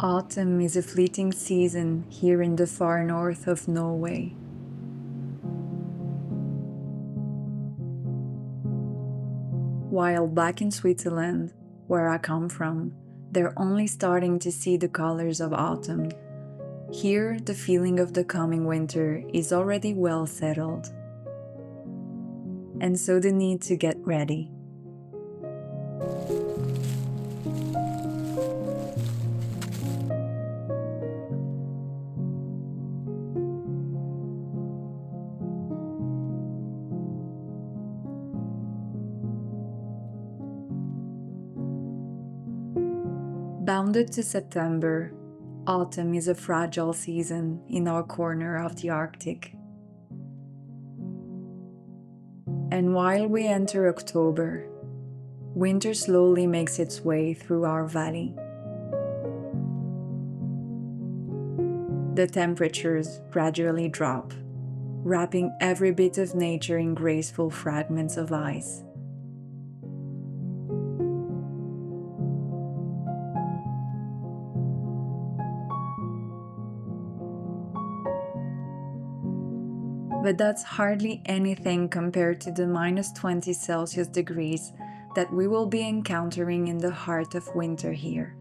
Autumn is a fleeting season here in the far north of Norway. While back in Switzerland, where I come from, they're only starting to see the colors of autumn. Here, the feeling of the coming winter is already well settled. And so the need to get ready. Bounded to September, autumn is a fragile season in our corner of the Arctic. And while we enter October, winter slowly makes its way through our valley. The temperatures gradually drop, wrapping every bit of nature in graceful fragments of ice. But that's hardly anything compared to the minus 20 Celsius degrees that we will be encountering in the heart of winter here.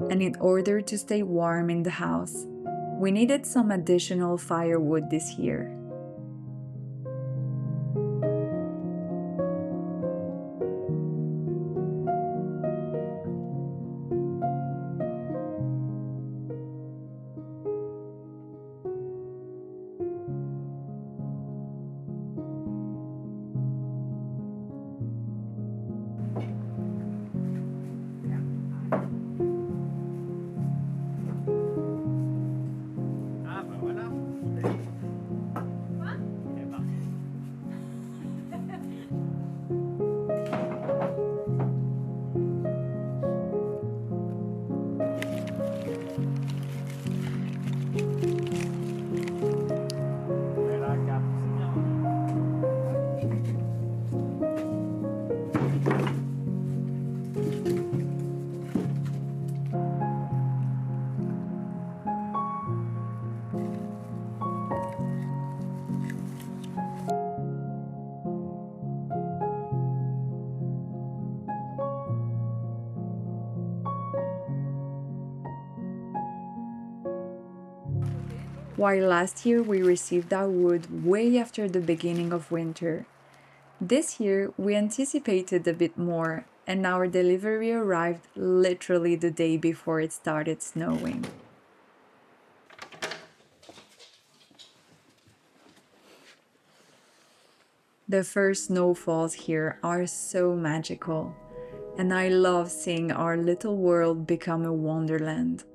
And in order to stay warm in the house, we needed some additional firewood this year. While last year we received our wood way after the beginning of winter, this year we anticipated a bit more and our delivery arrived literally the day before it started snowing. The first snowfalls here are so magical, and I love seeing our little world become a wonderland.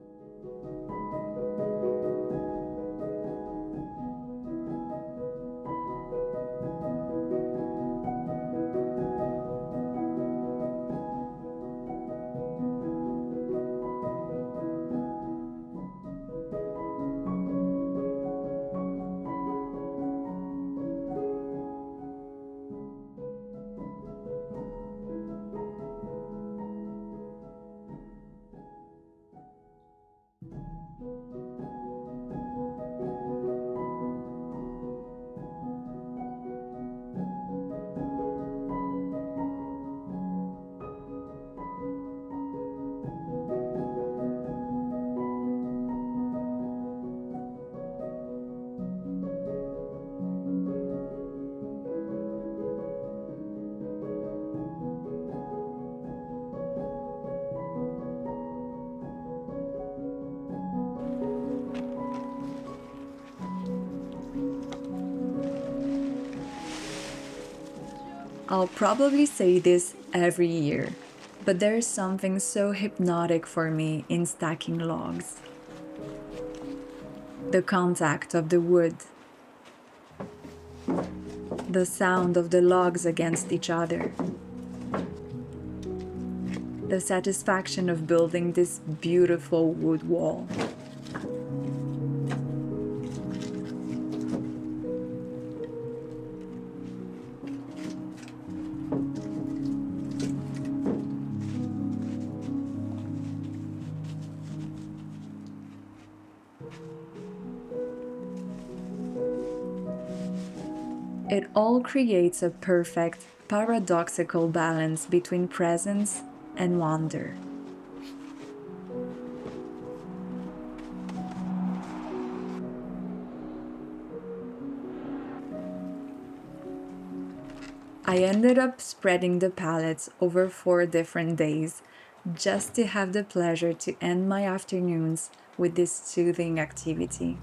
I'll probably say this every year, but there's something so hypnotic for me in stacking logs. The contact of the wood, the sound of the logs against each other, the satisfaction of building this beautiful wood wall. It all creates a perfect, paradoxical balance between presence and wonder. I ended up spreading the pallets over 4 different days just to have the pleasure to end my afternoons with this soothing activity.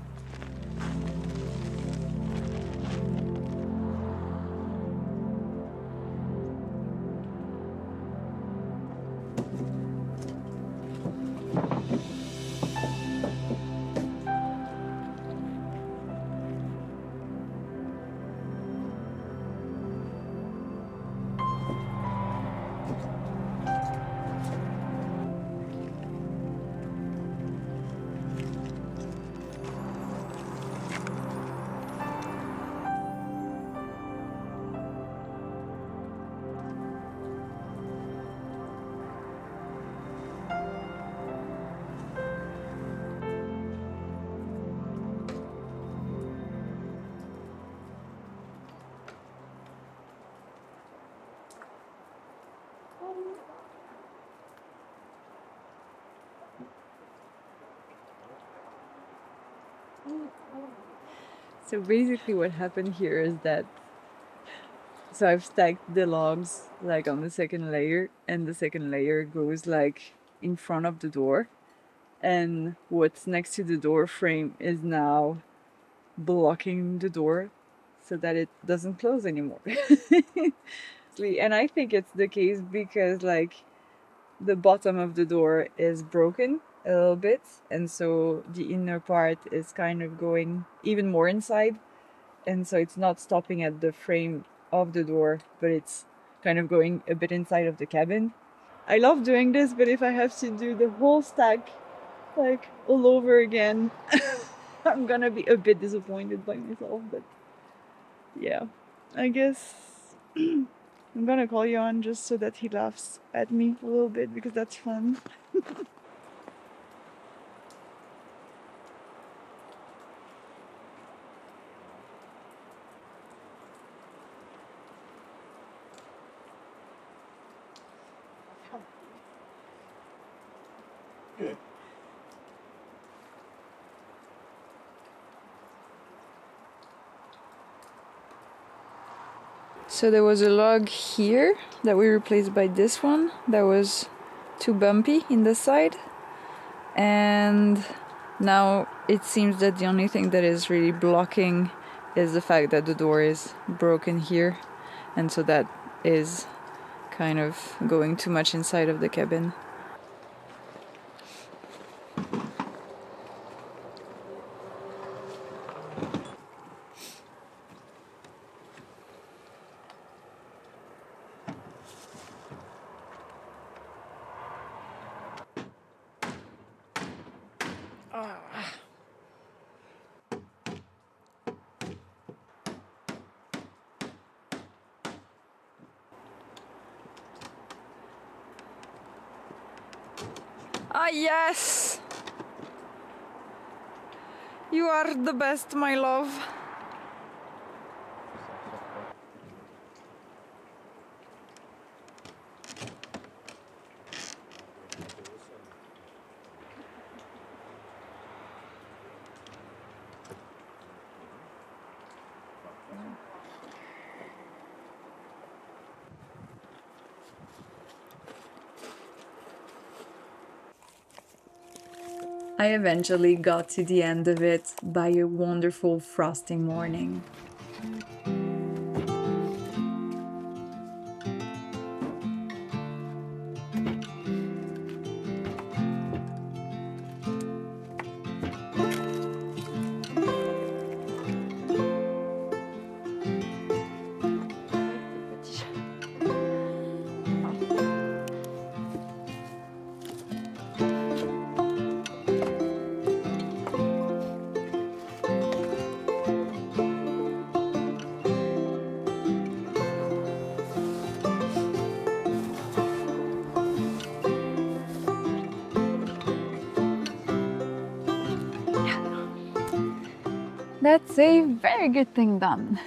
So basically what happened here is that I've stacked the logs like on the second layer, and the second layer goes like in front of the door, and what's next to the door frame is now blocking the door so that it doesn't close anymore. And I think it's the case because like the bottom of the door is broken a little bit, and so the inner part is kind of going even more inside, and so it's not stopping at the frame of the door, but it's kind of going a bit inside of the cabin. I love doing this, but if I have to do the whole stack like all over again, I'm gonna be a bit disappointed by myself. But yeah, I guess I'm gonna call Jan just so that he laughs at me a little bit, because that's fun. So there was a log here that we replaced by this one that was too bumpy in the side, and now it seems that the only thing that is really blocking is the fact that the door is broken here, and so that is kind of going too much inside of the cabin. Ah, yes! You are the best, my love. I eventually got to the end of it by a wonderful frosty morning. That's a very good thing done.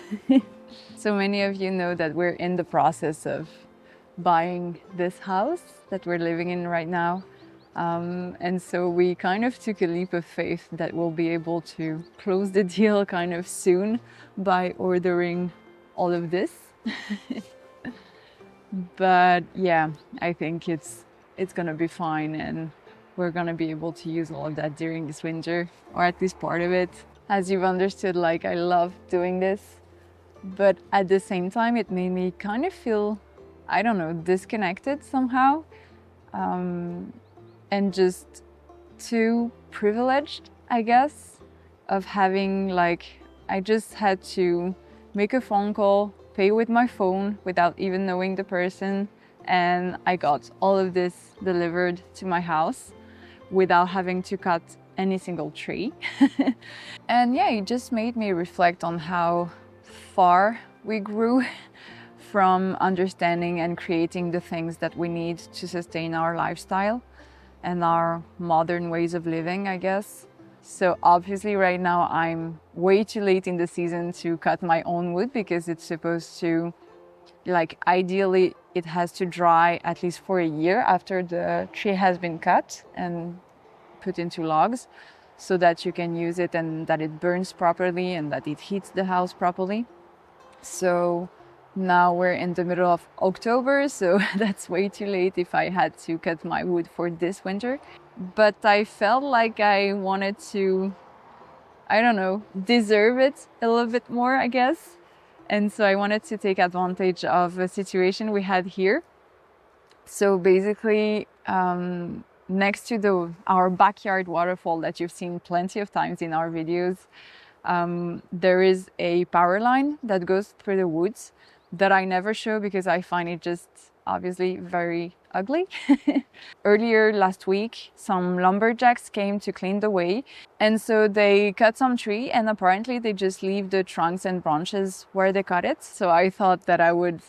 So many of you know that we're in the process of buying this house that we're living in right now. And so we kind of took a leap of faith that we'll be able to close the deal kind of soon by ordering all of this. But yeah, I think it's gonna be fine, and we're gonna be able to use all of that during this winter, or at least part of it. As you've understood, like, I love doing this, but at the same time it made me kind of feel, I don't know, disconnected somehow, and just too privileged, I guess, of having, like, I just had to make a phone call, pay with my phone without even knowing the person, and I got all of this delivered to my house without having to cut any single tree. And yeah, it just made me reflect on how far we grew from understanding and creating the things that we need to sustain our lifestyle and our modern ways of living, I guess. So obviously right now I'm way too late in the season to cut my own wood, because it's supposed to, like, ideally it has to dry at least for a year after the tree has been cut and put into logs, so that you can use it and that it burns properly and that it heats the house properly. So now we're in the middle of October, so that's way too late if I had to cut my wood for this winter. But I felt like I wanted to, I don't know, deserve it a little bit more, I guess. And so I wanted to take advantage of a situation we had here. So basically, next to our backyard waterfall that you've seen plenty of times in our videos, there is a power line that goes through the woods that I never show because I find it just obviously very ugly. Earlier last week, some lumberjacks came to clean the way, and so they cut some tree, and apparently they just leave the trunks and branches where they cut it. So I thought that I would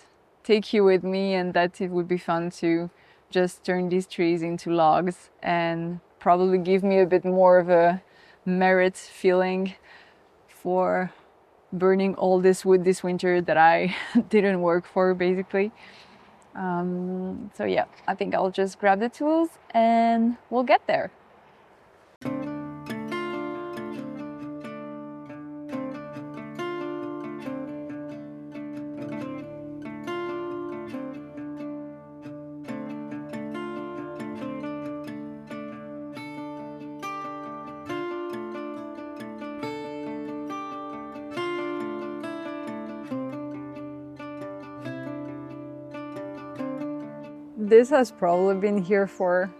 take you with me and that it would be fun to just turn these trees into logs and probably give me a bit more of a merit feeling for burning all this wood this winter that I didn't work for, basically. So yeah, I think I'll just grab the tools and we'll get there. This has probably been here for,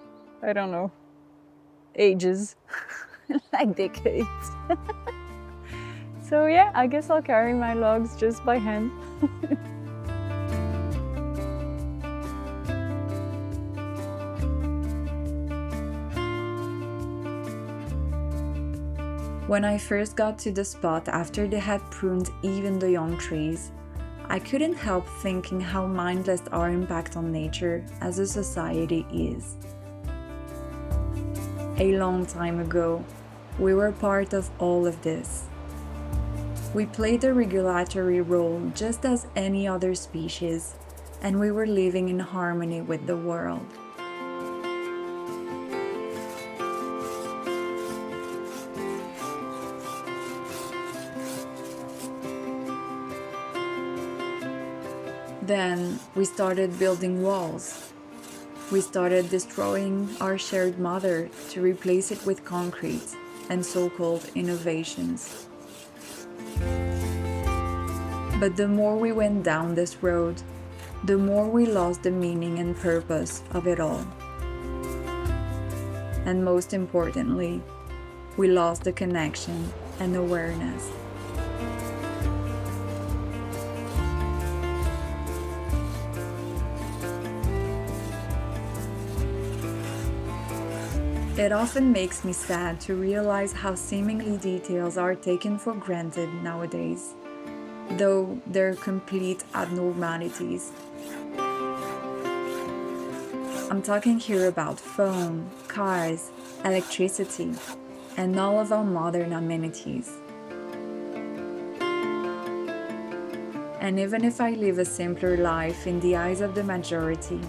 I don't know, ages, like decades. So yeah, I guess I'll carry my logs just by hand. When I first got to the spot after they had pruned even the young trees, I couldn't help thinking how mindless our impact on nature as a society is. A long time ago, we were part of all of this. We played a regulatory role just as any other species, and we were living in harmony with the world. Then we started building walls. We started destroying our shared mother to replace it with concrete and so-called innovations. But the more we went down this road, the more we lost the meaning and purpose of it all. And most importantly, we lost the connection and awareness. It often makes me sad to realize how seemingly details are taken for granted nowadays, though they're complete abnormalities. I'm talking here about phone, cars, electricity, and all of our modern amenities. And even if I live a simpler life in the eyes of the majority,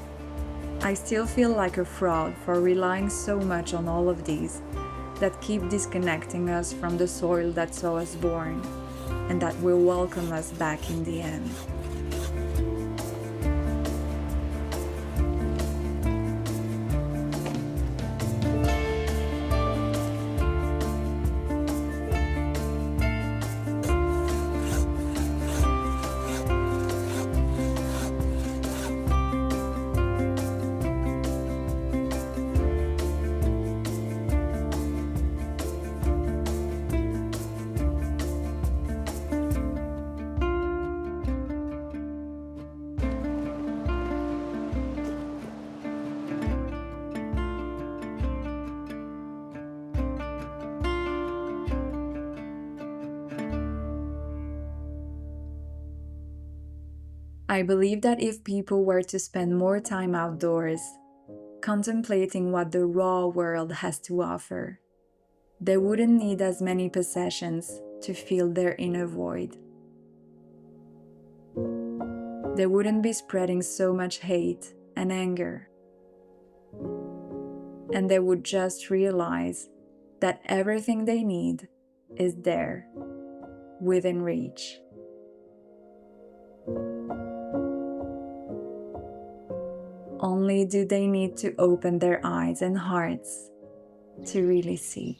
I still feel like a fraud for relying so much on all of these that keep disconnecting us from the soil that saw us born and that will welcome us back in the end. I believe that if people were to spend more time outdoors, contemplating what the raw world has to offer, they wouldn't need as many possessions to fill their inner void. They wouldn't be spreading so much hate and anger. And they would just realize that everything they need is there, within reach. Only do they need to open their eyes and hearts to really see.